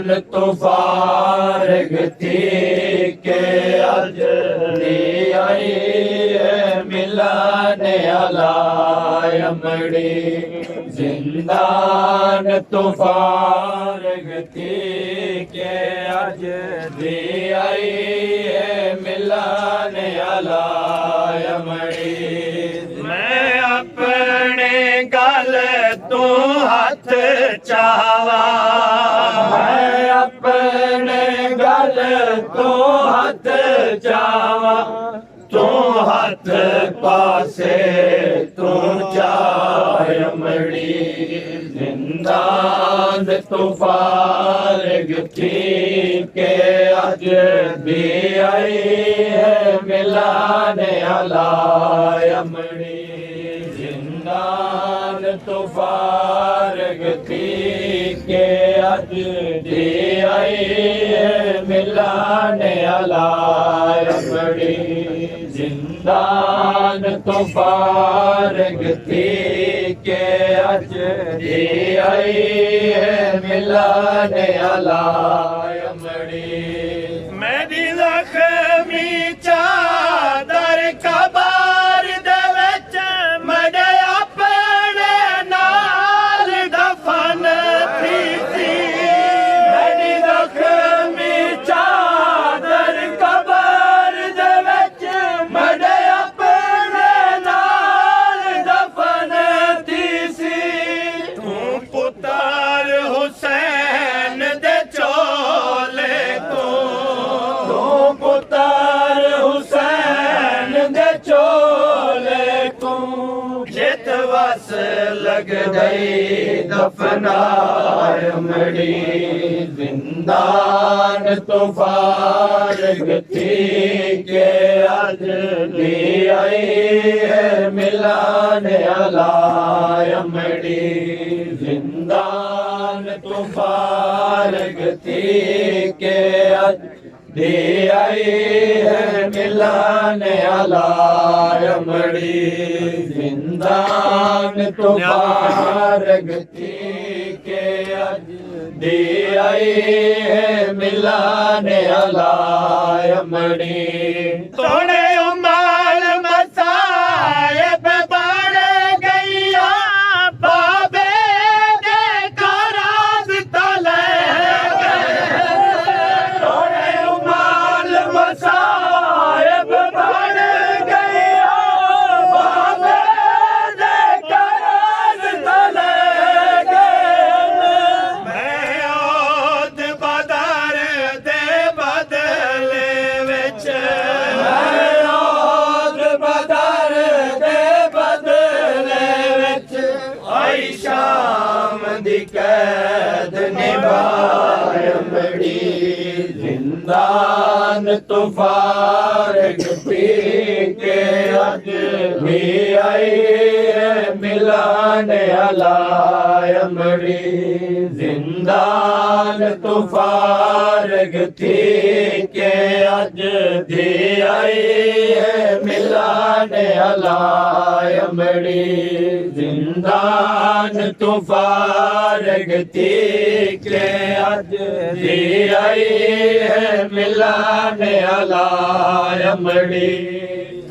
तो फारग थी के अज दी आई मिलाने अलायमड़ी जिंदान तो फारग थी के अज दी आई मिलाने अलायमड़ी मैं अपने गल तू हाथ चावा मैं अपने गल तू हाथ चावा तू हाथ पासे तू चायमड़ी जिंदान तू फारग थी के अज भी आई है मिलाने अलायमड़ी जिंदान तू फारग थी के अज भी आई है मिलाने अलायमड़ी जिंदान तो फारग थी के अज दी आई है मिलाने अलायमड़ी मेरी लख्मी चादर कबार दे विच मड़े अपने नाल दफन थी मेरी लख्मी चादर कबार दे विच मड़े अपने नाल दफन थी तू पुत्र हुसैन दे चोले तू पुत्र हुसैन दे चोले तू जित वस लग गई दफनायमड़ी जिंदान तो फारग थी के अज दी आई है मिलाने अलायमड़ी जिंदान तो फारग थी के अज दी आई है मिलाने अलायमड़ी जिंदान तो फारग थी के अज दी आई है मिलाने अलायमड़ी तोड़े उमाल मसायब बन गईया बाबे दे कराज तले तोड़े उमाल मसायब बन गईया बाबे दे कराज तले मैं ओद बदर दे बदले विच मैं ओद बदर दे बदले विच आई शाम दी कैद निभायमड़ी जिंदान तो फारग थी के अज भी आई है मिलाने अलायमड़ी जिंदान तो फारग थी के अज दी आई है मिलाने अलायमड़ी जिंदान तो फारग थी के अज दी आई है मिलाने अलायमड़ी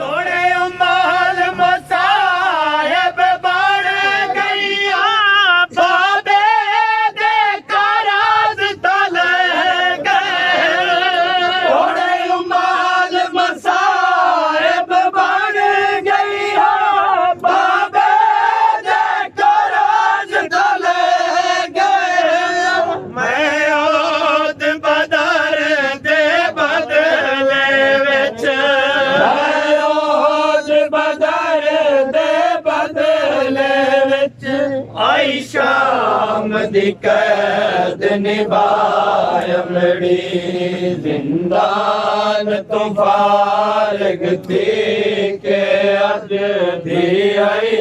तोड़े उमाल मसायब बन गईया बाबे दे कराज तले गए तोड़े उमाल मसायब बन गईया बाबे दे कराज तले गए मैं ओद बदर दे बदले विच मैं ओद बदर दे बदले विच आई शाम दी कैद निभायमड़ी जिंदान तो फारग थी के अज दी आई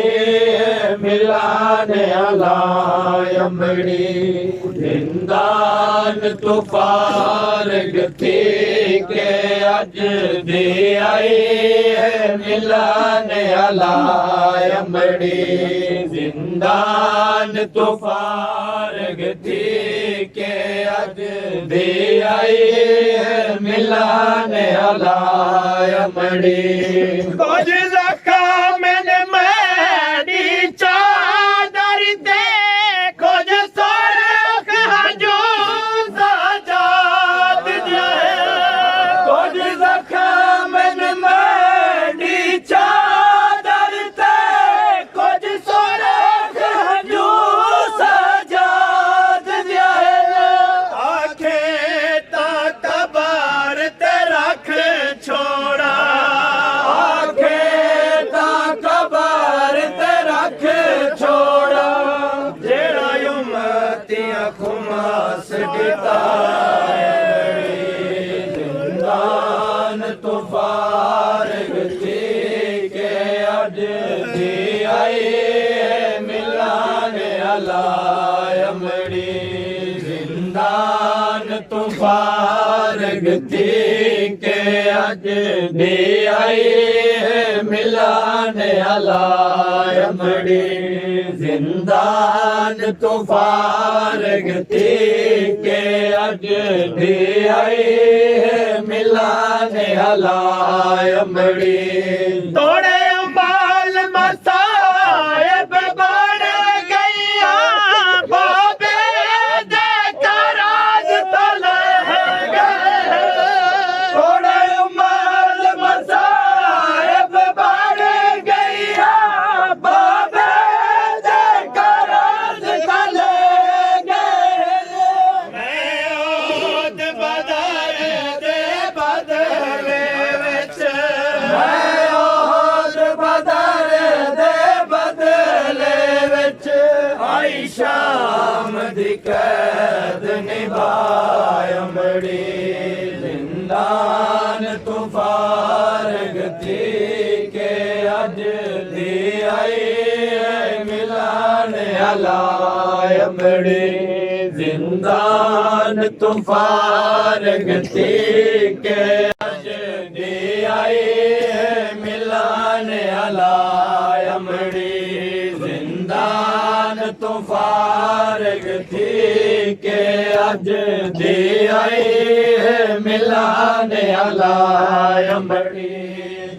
मिलाने अलायमड़ी जिंदान तो फारग थी के अज दी आई मिलाने अलायमड़ी जिंदान तो फारग थी के ਅੱਜ ਦੇ ਆਏ ਮਿਲਣ ਵਾਲਾ ਅਮੜੀ ਕੁਝ ਜ਼ਖਮ ਨੇ ਮੈਡੀ ਚਾਦਰ ਤੇ ਕੁਝ ਸੁਰਖ ਹਜੂਰ ਸਜਾਦ ਜਾਏ ਕੁਝ ਜ਼ਖਮ ਨੇ ਮੈਡੀ ਚਾਦਰ ਤੇ ਕੁਝ ਸੁਰਖ ਹਜੂਰ ਸਜਾਦ ਜਾਏ ਆਖੇ ਤਾਂ ਕਬਰ ਤੇ ਰੱਖ ਛੋੜਾ ਆਖੇ ਤਾਂ ਕਬਰ ਤੇ ਰੱਖ ਛੋੜਾ ਜਿਹੜਾ ਉਮਤੀਆਂ ਖੁਮਾਸ ਦਿੱਤਾ ਜ਼ਿੰਦਾਨ ਤੋਂ ਫਾਰਗ ਤੇ ਕੇ ਅੱਜ ਦੇ ਆਏ ਮਿਲਣ ਵਾਲਾ ਅਮੜੀ ਜ਼ਿੰਦਾਨ ਤੋਂ ਫਾਰਗ ਤੇ ਕੇ ਅੱਜ ਦੇ ਆਏ ਮਿਲਣ ਵਾਲਾ ਅਮੜੀ ਜ਼ਿੰਦਾਨ ਤੋਂ ਫਾਰਗ ਤੇ ਕੇ ਅੱਜ ਦੇ ਆਏ ਮਿਲਣ ਵਾਲਾ ਅਮੜੀ ਤੋੜੇ ਅੰਬਾਲ ਮਸਾਇਬ ਬਣ ਗਈਆਂ ਬਾਬੇ ਦੇ ਕਰਾਜ ਤਲੇ ਗਏ ਥੋੜੇ ਉਮਰ ਮਸਾਇਬ ਬਣ ਗਈਆਂ ਬਾਬੇ ਦੇ ਕਰਾਜ ਤਲੇ ਗਏ ਮੈਂ ਉਹਦ ਬਦਰ ਦੇ ਬਦਲੇ ਵਿੱਚ ਮੈਂ ਉਹਦ ਬਦਰ ਦੇ ਬਦਲੇ ਵਿੱਚ ਆਈ ਸ਼ਾਮ ਦੀ ਕੈਦ ਨਿਭਾਇ ਅਮੜੀ ਜ਼ਿੰਦਾਨ ਤੋਂ ਫਾਰਗ ਤੇ ਕੇ ਅੱਜ ਦੇ ਆਏ ਮਿਲਣ ਵਾਲਾ ਅਮੜੀ ਜ਼ਿੰਦਾਨ ਤੋਂ ਫਾਰਗ ਤੇ ਕੇ ਅੱਜ ਦੇ ਆਏ ਮਿਲਣ ਵਾਲਾ ਅਮੜੀ ਜ਼ਿੰਦਾਨ ਤੋਂ ਫਾਰਗ ਤੇ ਕੇ ਅੱਜ ਦੇ ਆਏ ਮਿਲਣ ਵਾਲਾ ਅਮੜੀ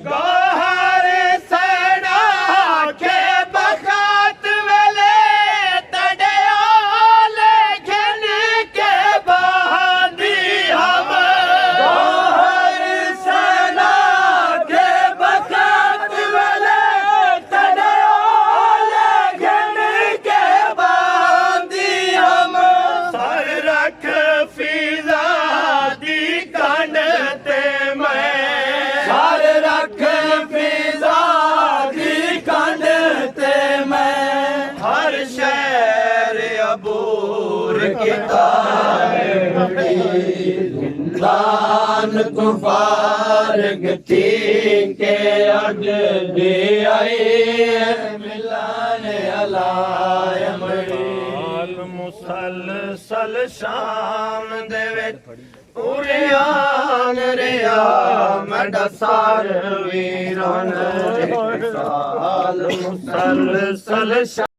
ਗੋਹਰ ਸੜਾ ਕੇ ਬਖਤ ਵੇਲੇ ਤੜਿਓ ਲੇਖਨ ਕੇ ਬਹਾਦੀ ਹਮ ਗੋਹਰ ਸਨਾ ਕੇ ਬਖਤ ਵੇਲੇ ਤੜਿਓ ਲੇਖਨ ਕੇ ਬਾਂਦੀ ਹਮ ਸਰ ਰੱਖ ਫਿਜ਼ਾ ਦੀ ਕੰਡ ਤੇ ਮੈਂ ਸਰ ਰੱਖ ਫਿਜ਼ਾ ਦੀ ਕੰਧ ਤੇ ਮੈਂ ਹਰ ਸ਼ਹਿਰ ਅਬੂਰ ਕੀਤਾ ਜ਼ਿੰਦਾਨ ਤੋਂ ਫਾਰਗ ਤੇ ਕੇ ਅੱਜ ਦੇ ਆਏ ਮਿਲਣ ਵਾਲਾ ਅਮੜੀ ਮੁਸਲਸਲ ਸ਼ਾਮ ਦੇ ਵਿੱਚ ਉਰਿਆਨ ਰਿਆ ਮੜਾ ਸਾਰ ਵੀਰਨ ਸਾਲ ਮੁਸਲਸਲ